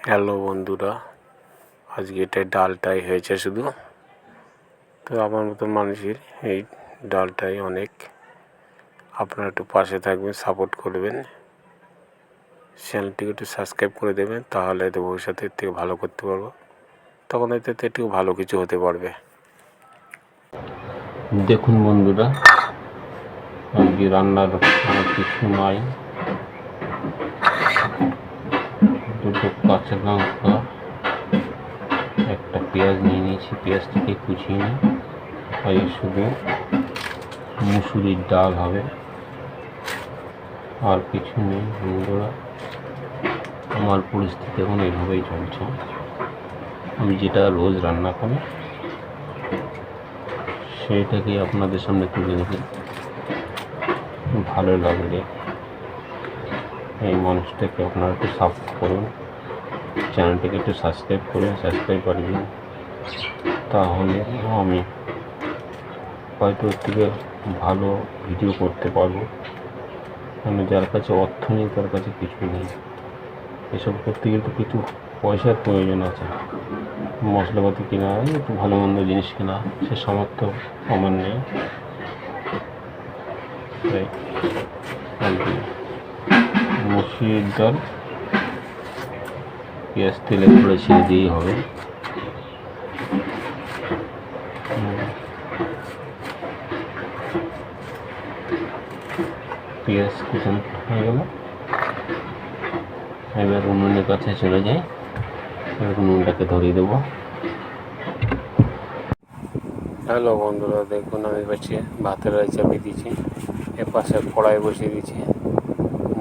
Hello বন্ধুরা, আজকে এটা ডালটাই হয়েছে শুধু। তো আমার মতো মানুষের এই ডালটাই অনেক। আপনারা একটু পাশে থাকবেন, সাপোর্ট করবেন, চ্যানেলটিকে একটু সাবস্ক্রাইব করে দেবেন, তাহলে হয়তো ভবিষ্যতে এর থেকে ভালো করতে পারবো, তখন হয়তো একটু ভালো কিছু হতে পারবে। দেখুন বন্ধুরা, আজকে রান্নার কিছু নাই। দুটো কাঁচা লঙ্কা, একটা পেঁয়াজ নিয়ে নিয়েছি, পেঁয়াজটাকে কুচিয়ে নিই। আর শুধু মুসুরির ডাল হবে, আর কিছু নেই বন্ধুরা। আমার পরিস্থিতি এখন এইভাবেই চলছে। আমি যেটা রোজ রান্না করি সেইটাকেই আপনাদের সামনে তুলে ধরি। ভালো লাগলে এই মানুষটাকে আপনারা একটু সাপোর্ট করুন, চ্যানেলটাকে একটু সাবস্ক্রাইব করুন, সাবস্ক্রাইব করবেন, তাহলে আমি হয়তো এর থেকে ভালো ভিডিও করতে পারবো। কারণ যার কাছে অর্থ নেই তার কাছে কিছু নেই। এসব করতে গেলে তো কিছু পয়সার প্রয়োজন আছে, মশলাপাতি কেনা, একটু ভালো মন্দ জিনিস কেনা, সে সামর্থ্য আমার নেই। তাই মুসুরির ডাল পেঁয়াজ তেলে পড়ে ছেড়ে দিয়েই হবে। পেঁয়াজ কুচানো হয়ে গেল, এবার উনুনের কাছে চলে যাই। এবার উনুনটাকে ধরিয়ে দেবো। হ্যালো বন্ধুরা, দেখুন আমি পাচ্ছি ভাতের চাপিয়ে দিয়েছি, এর পাশে কড়াই বসিয়ে দিয়েছি।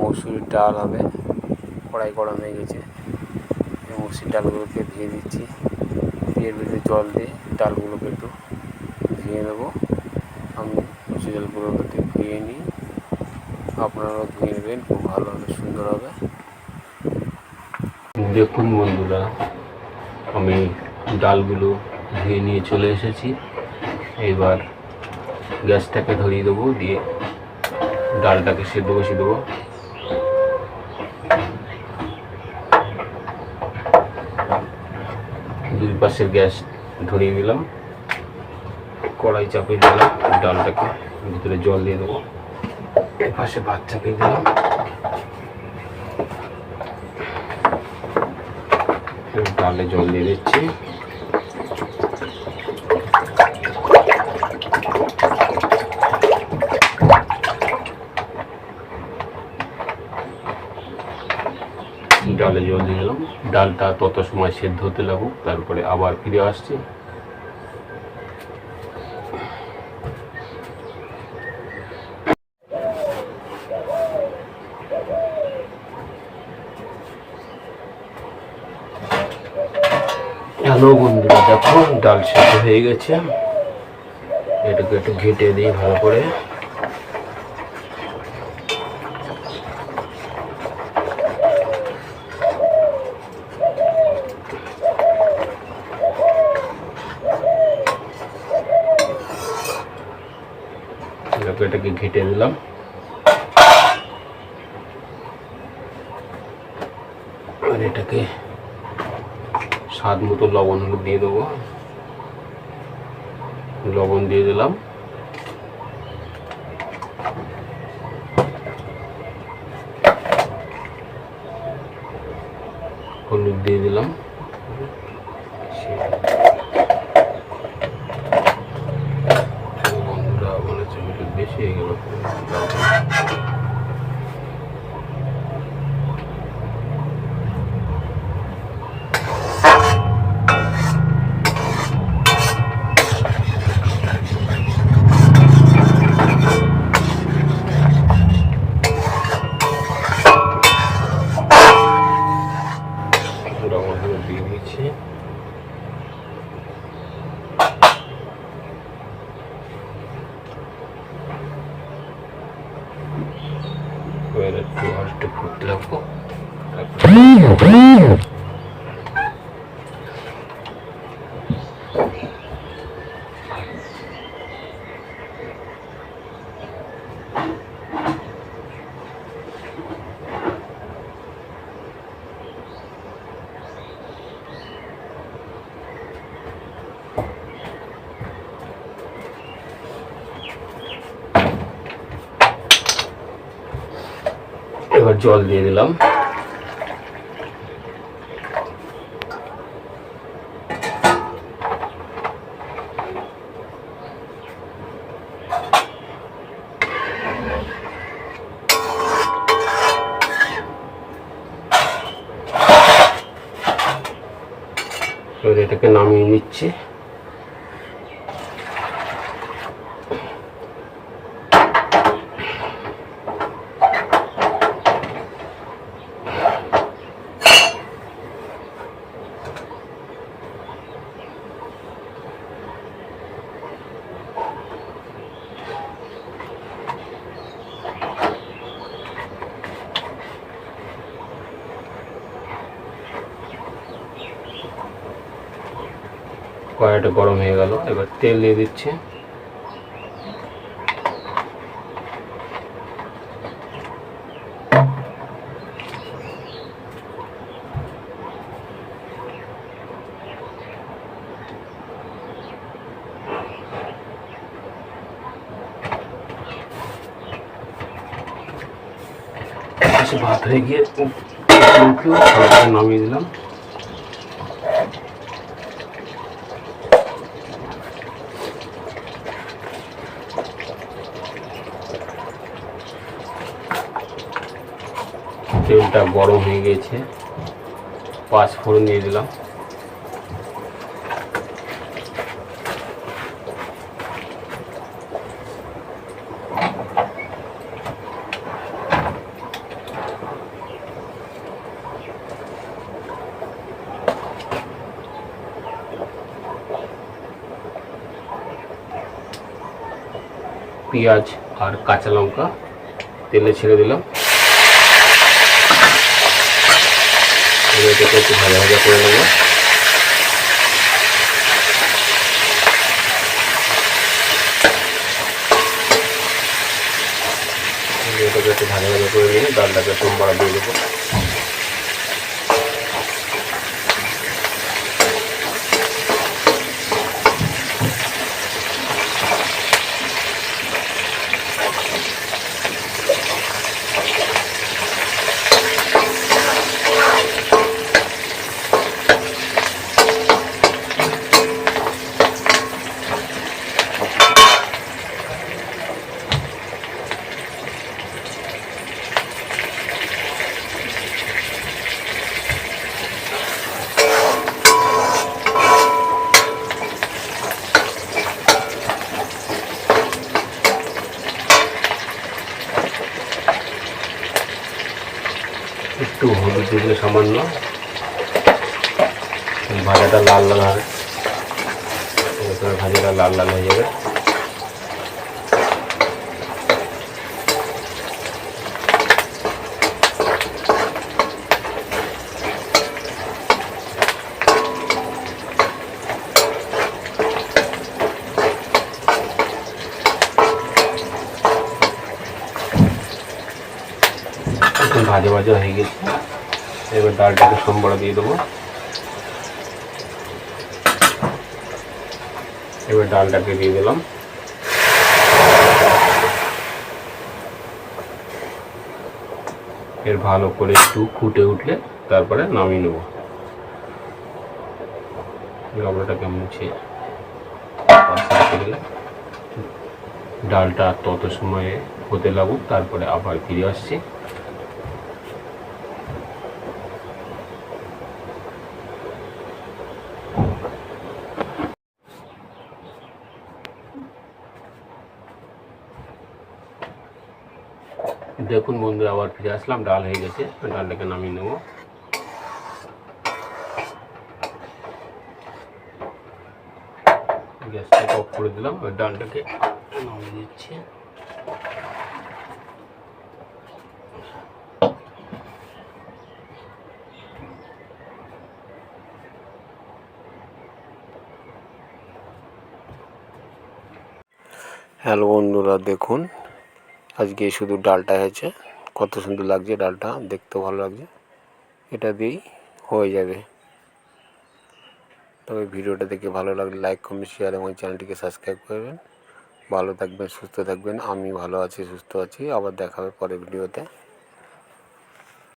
মুসুরির ডাল হবে, কড়াই গরম হয়ে গেছে। এই মুসুরির ডালগুলোকে ধুয়ে দিচ্ছি, দিয়ে ভিতরে জল দিয়ে ডালগুলোকে একটু ধুয়ে নেবো। আমি মুসুরি ডালগুলোকে ধুয়ে নিই, আপনারাও ধুয়ে নেবেন, খুব ভালো হবে, সুন্দর হবে। দেখুন বন্ধুরা, আমি ডালগুলো ধুয়ে নিয়ে চলে এসেছি। এবার গ্যাসটাকে ধরিয়ে দেবো, দিয়ে ডালটাকে সেদ্ধ বসিয়ে দেবো। দুই পাশের গ্যাস ধরিয়ে দিলাম, কড়াই চাপিয়ে দিলাম, ডালটাকে ভিতরে জল দিয়ে দেবো। এপাশে ভাত চাপিয়ে দিলাম, ডালে জল দিয়ে দিচ্ছি। ডালে জল দিয়ে দিলাম, ডালটা তত সময় সেদ্ধ হতে লাগুক, তারপরে আবার ফিরে আসছি। হ্যালো বন্ধুরা, দেখো ডাল সেদ্ধ হয়ে গেছে। এটাকে একটু ঘেটে দিই ভালো করে। এটাকে ঘেটে দিলাম। আর এটাকে স্বাদ মতো লবণ দিয়ে দেবো, লবণ দিয়ে দিলাম। হলুদ দিয়ে দিলাম। বন্ধুরা মনে হচ্ছে একটু বেশি হয়ে গেল। দিয়ে দিচ্ছি। এবার একটু আর একটু ফুটতে লাগবো। জল দিয়ে দিলাম। এবার এটাকে নামিয়ে নিচ্ছি। কড়াইটা গরম হয়ে গেল, এবার তেল দিয়ে দিচ্ছি। ভাত হয়ে গিয়ে নামিয়ে দিলাম। তেলটা গরম হয়ে গেছে, 5 ফোড়ন দিয়ে দিলাম। পেঁয়াজ আর কাঁচা লঙ্কা তেলে ছেড়ে দিলাম। এটাকে একটু ভাজা ভাজা করে নেব। এটাকে একটু ভাজা ভাজা করে নিয়ে ডালটাকে সোমবার দিয়ে দেবো। একটু হলুদ দিলে সামান্য, ভাজাটা লাল লাল হবে, ভাজাটা লাল লাল হয়ে যাবে। ভাজা ভাজা হয়ে গেছে, এবার ডালটাকে সোমবার দিয়ে দেবো। এবার ডালটাকে দিয়ে দিলাম। এর ভালো করে একটু ফুটে উঠলে তারপরে নামিয়ে নেব। লবণটাকে মুছে ডালটা তত সময়ে হতে লাগুক, তারপরে আবার ফিরে আসছি। দেখুন বন্ধু, আবার ফিরে আসলাম, ডাল হয়ে গেছে। ডালটাকে নামিয়ে নেব। গ্যাসটাকে অফ করে দিলাম, ডালটাকে নামিয়ে দিচ্ছি। হ্যালো বন্ধুরা, দেখুন আজকে শুধু ডালটা হয়েছে, কত সুন্দর লাগছে ডালটা, দেখতেও ভালো লাগছে। এটা দিয়েই হয়ে যাবে। তবে ভিডিওটা দেখে ভালো লাগলে লাইক, কমেন্ট, শেয়ার এবং চ্যানেলটিকে সাবস্ক্রাইব করবেন। ভালো থাকবেন, সুস্থ থাকবেন। আমি ভালো আছি, সুস্থ আছি। আবার দেখা হবে পরের ভিডিওতে।